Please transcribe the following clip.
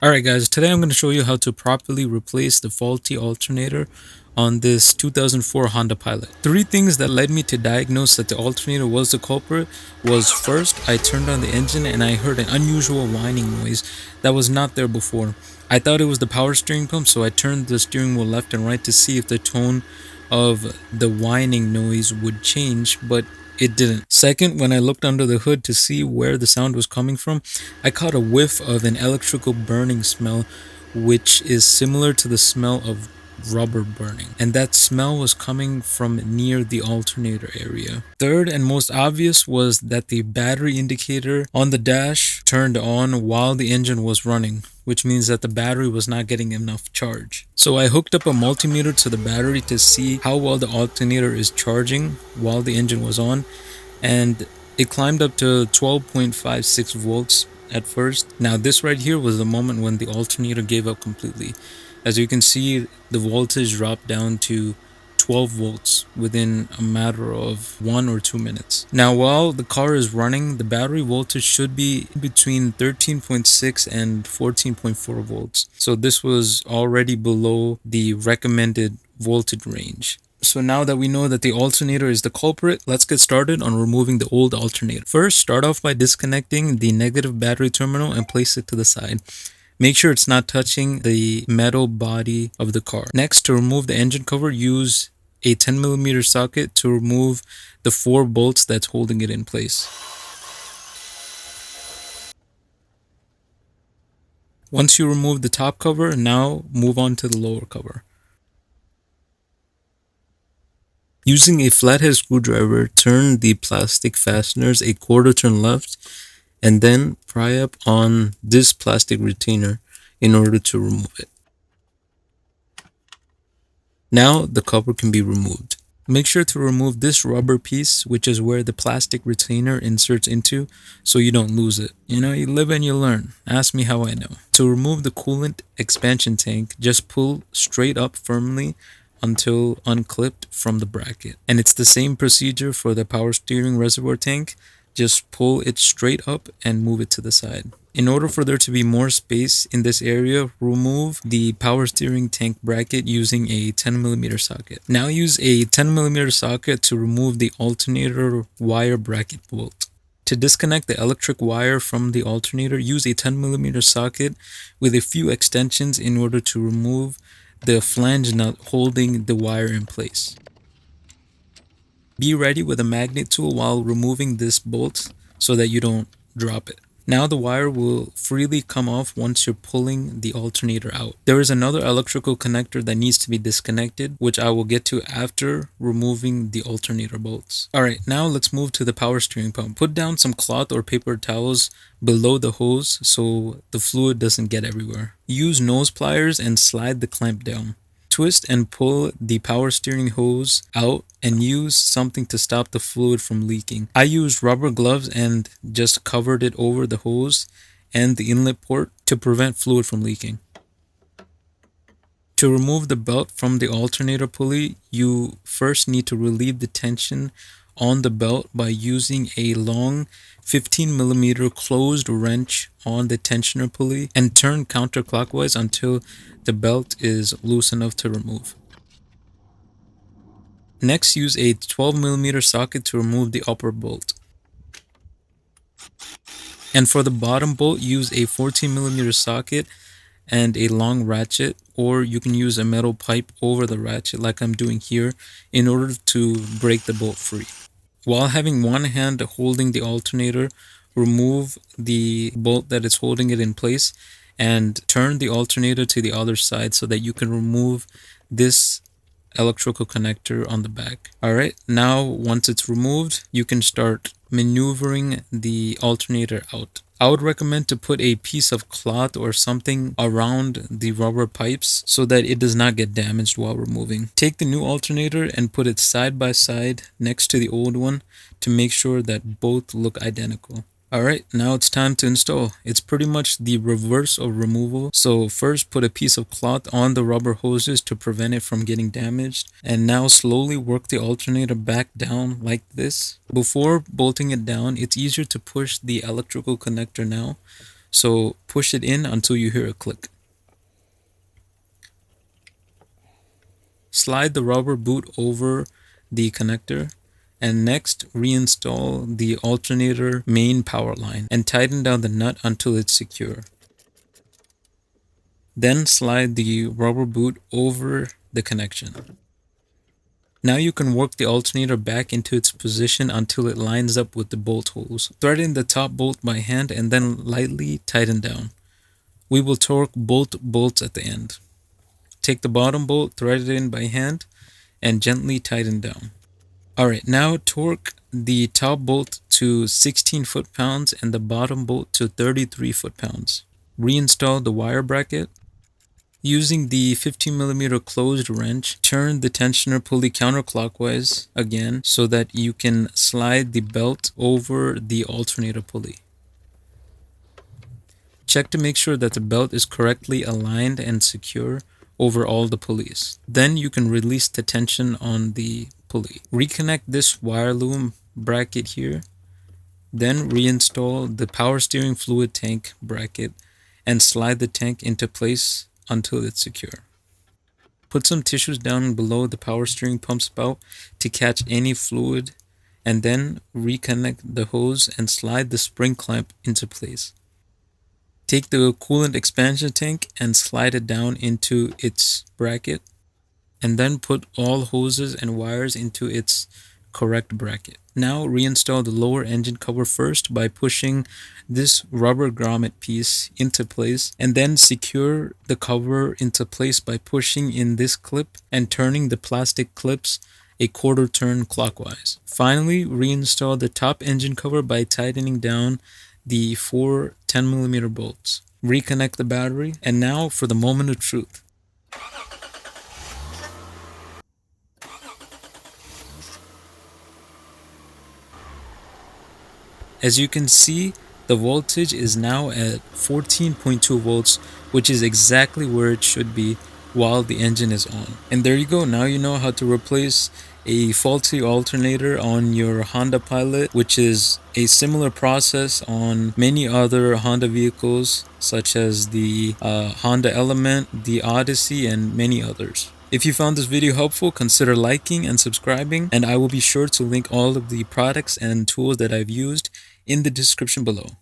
Alright guys, today I'm going to show you how to properly replace the faulty alternator on this 2004 Honda Pilot. Three things that led me to diagnose that the alternator was the culprit was: first, I turned on the engine and I heard an unusual whining noise that was not there before. I thought it was the power steering pump, so I turned the steering wheel left and right to see if the tone of the whining noise would change, but it didn't. Second, when I looked under the hood to see where the sound was coming from, I caught a whiff of an electrical burning smell, which is similar to the smell of rubber burning, and that smell was coming from near the alternator area. Third and most obvious was that the battery indicator on the dash turned on while the engine was running, which means that the battery was not getting enough charge. So I hooked up a multimeter to the battery to see how well the alternator is charging while the engine was on, and it climbed up to 12.56 volts at first. Now this right here was the moment when the alternator gave up completely. As you can see, the voltage dropped down to 12 volts within a matter of 1 or 2 minutes. Now while the car is running, the battery voltage should be between 13.6 and 14.4 volts. So this was already below the recommended voltage range. So now that we know that the alternator is the culprit, let's get started on removing the old alternator. First, start off by disconnecting the negative battery terminal and place it to the side. Make sure it's not touching the metal body of the car. Next, to remove the engine cover, use a 10mm socket to remove the 4 bolts that's holding it in place. Once you remove the top cover, now move on to the lower cover. Using a flathead screwdriver, turn the plastic fasteners a quarter turn left and then pry up on this plastic retainer in order to remove it. Now the cover can be removed. Make sure to remove this rubber piece, which is where the plastic retainer inserts into, so you don't lose it. You know, you live and you learn. Ask me how I know. To remove the coolant expansion tank, just pull straight up firmly until unclipped from the bracket. And it's the same procedure for the power steering reservoir tank. Just pull it straight up and move it to the side. In order for there to be more space in this area, remove the power steering tank bracket using a 10mm socket. Now use a 10mm socket to remove the alternator wire bracket bolt. To disconnect the electric wire from the alternator, use a 10mm socket with a few extensions in order to remove the flange nut holding the wire in place. Be ready with a magnet tool while removing this bolt so that you don't drop it. Now the wire will freely come off once you're pulling the alternator out. There is another electrical connector that needs to be disconnected, which I will get to after removing the alternator bolts. Alright, now let's move to the power steering pump. Put down some cloth or paper towels below the hose so the fluid doesn't get everywhere. Use nose pliers and slide the clamp down. Twist and pull the power steering hose out and use something to stop the fluid from leaking. I used rubber gloves and just covered it over the hose and the inlet port to prevent fluid from leaking. To remove the belt from the alternator pulley, you first need to relieve the tension on the belt by using a long 15mm closed wrench on the tensioner pulley and turn counterclockwise until the belt is loose enough to remove. Next, use a 12mm socket to remove the upper bolt. And for the bottom bolt, use a 14mm socket and a long ratchet, or you can use a metal pipe over the ratchet like I'm doing here in order to break the bolt free. While having one hand holding the alternator, remove the bolt that is holding it in place and turn the alternator to the other side so that you can remove this electrical connector on the back. Alright, now once it's removed, you can start maneuvering the alternator out. I would recommend to put a piece of cloth or something around the rubber pipes so that it does not get damaged while removing. Take the new alternator and put it side by side next to the old one to make sure that both look identical. Alright, now it's time to install. It's pretty much the reverse of removal. So first put a piece of cloth on the rubber hoses to prevent it from getting damaged. And now slowly work the alternator back down like this. Before bolting it down, it's easier to push the electrical connector now So push it in until you hear a click. Slide the rubber boot over the connector, and next reinstall the alternator main power line and tighten down the nut until it's secure. Then slide the rubber boot over the connection. Now you can work the alternator back into its position until it lines up with the bolt holes. Thread in the top bolt by hand and then lightly tighten down. We will torque both bolts at the end. Take the bottom bolt, thread it in by hand, and gently tighten down. Alright, now torque the top bolt to 16 foot-pounds and the bottom bolt to 33 foot-pounds. Reinstall the wire bracket. Using the 15mm closed wrench, turn the tensioner pulley counterclockwise again so that you can slide the belt over the alternator pulley. Check to make sure that the belt is correctly aligned and secure over all the pulleys. Then you can release the tension on the pulley. Reconnect this wire loom bracket here. Then reinstall the power steering fluid tank bracket and slide the tank into place until it's secure. Put some tissues down below the power steering pump spout to catch any fluid, and then reconnect the hose and slide the spring clamp into place. Take the coolant expansion tank and slide it down into its bracket, and then put all hoses and wires into its correct bracket. Now reinstall the lower engine cover first by pushing this rubber grommet piece into place, and then secure the cover into place by pushing in this clip and turning the plastic clips a quarter turn clockwise. Finally, reinstall the top engine cover by tightening down the 4 10mm bolts. Reconnect the battery, and now for the moment of truth. As you can see, the voltage is now at 14.2 volts, which is exactly where it should be while the engine is on. And there you go, now you know how to replace a faulty alternator on your Honda Pilot, which is a similar process on many other Honda vehicles such as the Honda Element, the Odyssey, and many others. If you found this video helpful, consider liking and subscribing, and I will be sure to link all of the products and tools that I've used in the description below.